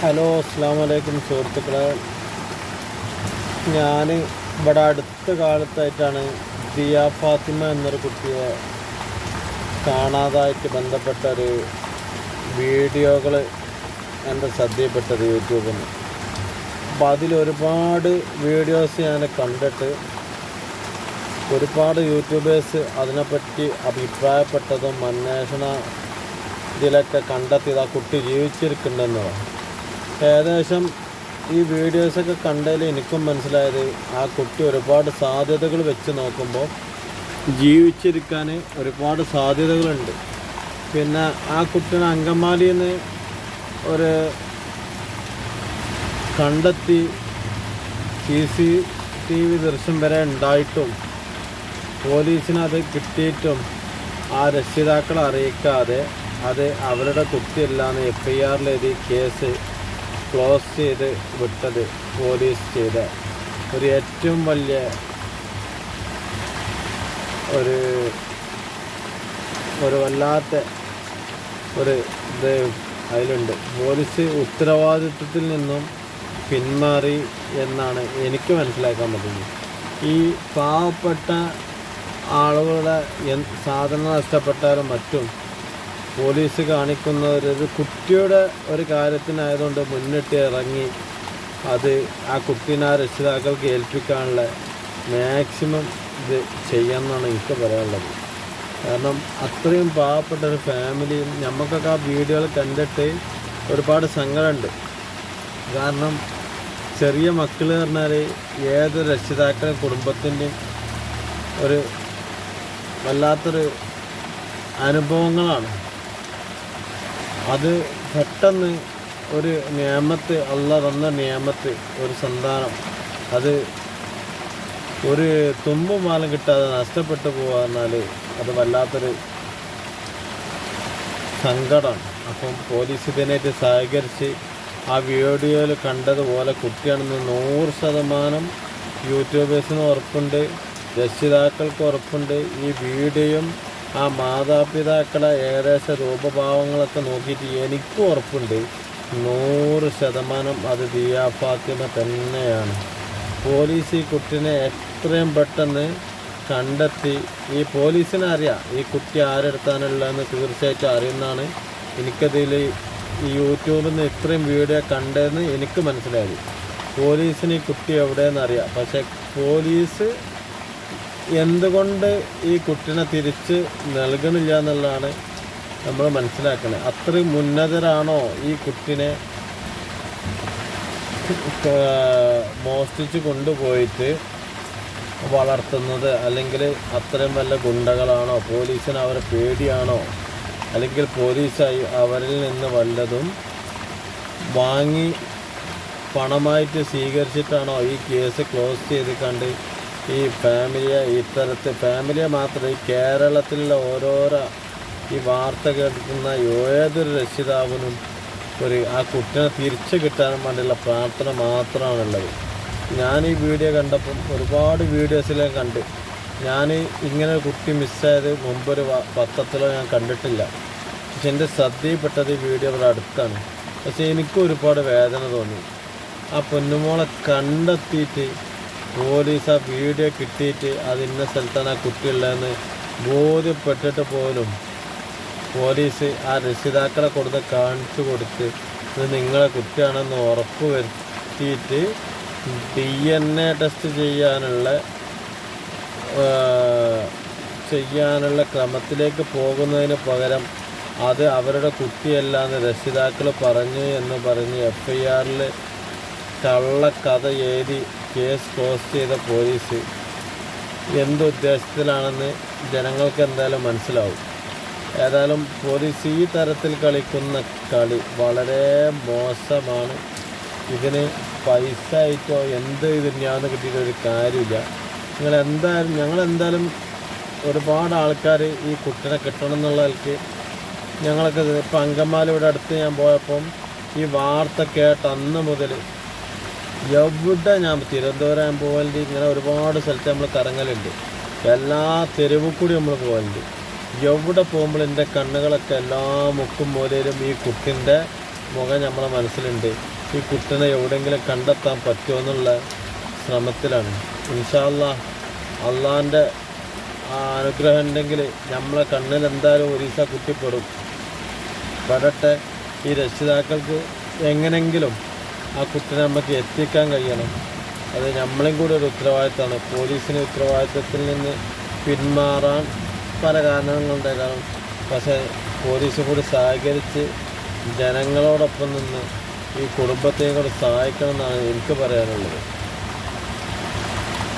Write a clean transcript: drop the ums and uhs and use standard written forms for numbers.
Hello, അസ്സാം വലൈക്കും സുഹൃത്തുക്കളെ. ഞാൻ ഇവിടെ അടുത്ത കാലത്തായിട്ടാണ് ദിയ ഫാത്തിമ എന്നൊരു കുട്ടിയെ കാണാതായിട്ട് ബന്ധപ്പെട്ട ഒരു വീഡിയോകൾ എൻ്റെ ശ്രദ്ധയിൽപ്പെട്ടത് യൂട്യൂബിൽ നിന്ന്. അപ്പോൾ അതിലൊരുപാട് വീഡിയോസ് ഞാൻ കണ്ടിട്ട് ഒരുപാട് യൂട്യൂബേഴ്സ് അതിനെപ്പറ്റി അഭിപ്രായപ്പെട്ടതും അന്വേഷണ ഇതിലൊക്കെ കണ്ടെത്തിയത് ആ കുട്ടി ജീവിച്ചിരിക്കുന്നുണ്ടെന്നതാണ്. ഏകദേശം ഈ വീഡിയോസൊക്കെ കണ്ടതിൽ എനിക്കും മനസ്സിലായത് ആ കുട്ടി ഒരുപാട് സാധ്യതകൾ വെച്ച് നോക്കുമ്പോൾ ജീവിച്ചിരിക്കാൻ ഒരുപാട് സാധ്യതകളുണ്ട്. പിന്നെ ആ കുട്ടീനെ അങ്കമാലിയിൽ നിന്ന് ഒരു കണ്ടെത്തി CCTV ദൃശ്യം വരെ ഉണ്ടായിട്ടും പോലീസിനത് കിട്ടിയിട്ടും ആ രക്ഷിതാക്കളെ അറിയിക്കാതെ അത് അവരുടെ കുട്ടിയല്ലാന്ന് FIR എഴുതി കേസ് ക്ലോസ് ചെയ്ത് വിട്ടത് പോലീസ് ചെയ്ത ഒരു ഏറ്റവും വലിയ ഒരു വല്ലാത്ത ഒരു ഇത് അതിലുണ്ട്. പോലീസ് ഉത്തരവാദിത്വത്തിൽ നിന്നും പിന്മാറി എന്നാണ് എനിക്ക് മനസ്സിലാക്കാൻ പറ്റുന്നത്. ഈ പാവപ്പെട്ട ആളുകളുടെ സാധനം നഷ്ടപ്പെട്ടാലും മറ്റും പോലീസ് കാണിക്കുന്ന ഒരു കുട്ടിയുടെ ഒരു കാര്യത്തിനായതുകൊണ്ട് മുന്നിട്ട് ഇറങ്ങി അത് ആ കുട്ടീനെ ആ രക്ഷിതാക്കൾക്ക് ഏൽപ്പിക്കാനുള്ള മാക്സിമം ഇത് ചെയ്യാമെന്നാണ് എനിക്ക് പറയാനുള്ളത്. കാരണം അത്രയും പാവപ്പെട്ട ഒരു ഫാമിലിയും നമുക്കൊക്കെ ആ വീഡിയോകൾ കണ്ടിട്ട് ഒരുപാട് സങ്കടമുണ്ട്. കാരണം ചെറിയ മക്കൾ പറഞ്ഞാൽ ഏത് രക്ഷിതാക്കളുടെ കുടുംബത്തിൻ്റെയും ഒരു വല്ലാത്തൊരു അനുഭവങ്ങളാണ്. അത് പെട്ടെന്ന് ഒരു നിയമത്ത് അള്ളാഹ് തന്ന നിയമത്ത് ഒരു സന്താനം അത് ഒരു തുമ്പും മാലം കിട്ടാതെ നഷ്ടപ്പെട്ടു പോകാന്നാൽ അത് വല്ലാത്തൊരു സങ്കടമാണ്. അപ്പം പോലീസ് ഇതിനായിട്ട് സഹകരിച്ച് ആ വീഡിയോയിൽ കണ്ടതുപോലെ കുട്ടിയാണെന്ന് 100% യൂട്യൂബേഴ്സിന് ഉറപ്പുണ്ട്, രക്ഷിതാക്കൾക്ക് ഉറപ്പുണ്ട്. ഈ വീഡിയോയും ആ മാതാപിതാക്കളെ ഏകദേശ രൂപഭാവങ്ങളൊക്കെ നോക്കിയിട്ട് എനിക്കും ഉറപ്പുണ്ട് 100% അത് ദിയ ഫാത്തിമ തന്നെയാണ്. പോലീസ് ഈ കുട്ടീനെ എത്രയും പെട്ടെന്ന് കണ്ടെത്തി, ഈ പോലീസിനെ അറിയാം ഈ കുട്ടി ആരെടുത്താനുള്ളതെന്ന് തീർച്ചയായിട്ടും അറിയുന്നതാണ്. എനിക്കതിൽ ഈ യൂട്യൂബിൽ നിന്ന് ഇത്രയും വീഡിയോ കണ്ടതെന്ന് എനിക്ക് മനസ്സിലായി. പോലീസിന് ഈ കുട്ടി എവിടെയെന്ന് അറിയാം. പക്ഷേ പോലീസ് എന്തുകൊണ്ട് ഈ കുട്ടീനെ തിരിച്ച് നൽകണില്ല എന്നുള്ളതാണ് നമ്മൾ മനസ്സിലാക്കുന്നത്. അത്രയും ഉന്നതരാണോ ഈ കുട്ടീനെ മോഷ്ടിച്ച് കൊണ്ടുപോയിട്ട് വളർത്തുന്നത്? അല്ലെങ്കിൽ അത്രയും വല്ല ഗുണ്ടകളാണോ? പോലീസിന് അവരെ പേടിയാണോ? അല്ലെങ്കിൽ പോലീസായി അവരിൽ നിന്ന് വല്ലതും വാങ്ങി പണമായിട്ട് സ്വീകരിച്ചിട്ടാണോ ഈ കേസ് ക്ലോസ് ചെയ്ത് കണ്ട് ഈ ഫാമിലിയെ മാത്രം ഈ കേരളത്തിലുള്ള ഓരോരോ ഈ വാർത്ത കേൾക്കുന്ന ഏതൊരു രക്ഷിതാവിനും ആ കുട്ടിനെ തിരിച്ചു കിട്ടാനും വേണ്ടിയുള്ള പ്രാർത്ഥന മാത്രമാണുള്ളത്. ഞാൻ ഈ വീഡിയോ കണ്ടപ്പം ഒരുപാട് വീഡിയോസിലും കണ്ട് ഞാൻ ഇങ്ങനെ ഒരു കുട്ടി മിസ്സായത് മുമ്പൊരു പത്രത്തിലോ ഞാൻ കണ്ടിട്ടില്ല. പക്ഷെ എൻ്റെ ശ്രദ്ധയിൽപ്പെട്ടത് ഈ വീഡിയോ ഇവിടെ അടുത്താണ്. പക്ഷെ എനിക്കും ഒരുപാട് വേദന തോന്നി. ആ പൊന്നുമോളെ കണ്ടെത്തിയിട്ട് പോലീസ് ആ വീഡിയോ കിട്ടിയിട്ട് അത് ഇന്ന സ്ഥലത്താണ് ആ കുട്ടിയുള്ളതെന്ന് ബോധ്യപ്പെട്ടിട്ട് പോലും പോലീസ് ആ രക്ഷിതാക്കളെ കാണിച്ചു കൊടുത്ത് ഇത് നിങ്ങളെ കുട്ടിയാണെന്ന് ഉറപ്പ് വരുത്തിയിട്ട് DNA ടെസ്റ്റ് ചെയ്യാനുള്ള ക്രമത്തിലേക്ക് പോകുന്നതിന് പകരം അത് അവരുടെ കുട്ടിയല്ലാന്ന് രക്ഷിതാക്കൾ പറഞ്ഞു എന്ന് പറഞ്ഞ് FIR കള്ളക്കഥ എഴുതി കേസ് ക്ലോസ് ചെയ്ത പോലീസ് എന്തുദ്ദേശത്തിലാണെന്ന് ജനങ്ങൾക്ക് എന്തായാലും മനസ്സിലാവും. ഏതായാലും പോലീസ് ഈ തരത്തിൽ കളിക്കുന്ന കളി വളരെ മോശമാണ്. ഇതിന് പൈസ ആയിട്ടോ ഇതിനാന്ന് കിട്ടിയിട്ടൊരു കാര്യമില്ല. ഞങ്ങളെന്തായാലും ഒരുപാട് ആൾക്കാർ ഈ കുട്ടിനെ കിട്ടണം എന്നുള്ളതിലേക്ക് ഞങ്ങളൊക്കെ ഇപ്പം അങ്കമാലി ഇവിടെ അടുത്ത് ഞാൻ പോയപ്പം ഈ വാർത്ത കേട്ട അന്ന് മുതൽ എവിടെ ഞാൻ തിരുവനന്തപുരം ഞാൻ പോകലുണ്ട്. ഇങ്ങനെ ഒരുപാട് സ്ഥലത്ത് നമ്മൾ കറങ്ങലുണ്ട്. എല്ലാ തെരുവിൽ കൂടി നമ്മൾ പോകലുണ്ട്. എവിടെ പോകുമ്പോൾ എൻ്റെ കണ്ണുകളൊക്കെ എല്ലാ മുക്കും മൂലയിലും ഈ കുട്ടിൻ്റെ മുഖം നമ്മളെ മനസ്സിലുണ്ട്. ഈ കുട്ടീനെ എവിടെയെങ്കിലും കണ്ടെത്താൻ പറ്റുമോ എന്നുള്ള ശ്രമത്തിലാണ്. ഇൻഷാ അല്ലാഹ് അള്ളാൻ്റെ അനുഗ്രഹം ഉണ്ടെങ്കിൽ നമ്മളെ കണ്ണിൽ എന്തായാലും ഒരു ദിവസം കുട്ടിപ്പെടും. പെടട്ടെ. ഈ രക്ഷിതാക്കൾക്ക് എങ്ങനെങ്കിലും ആ കുട്ടീനെ നമുക്ക് എത്തിക്കാൻ കഴിയണം. അത് നമ്മളെയും കൂടി ഒരു ഉത്തരവാദിത്തമാണ്. പോലീസിന് ഉത്തരവാദിത്തത്തിൽ നിന്ന് പിന്മാറാൻ പല കാരണങ്ങളുണ്ടാകാം. പക്ഷേ പോലീസും കൂടി സഹകരിച്ച് ജനങ്ങളോടൊപ്പം നിന്ന് ഈ കുടുംബത്തെയും കൂടി സഹായിക്കണം എന്നാണ് എനിക്ക് പറയാനുള്ളത്.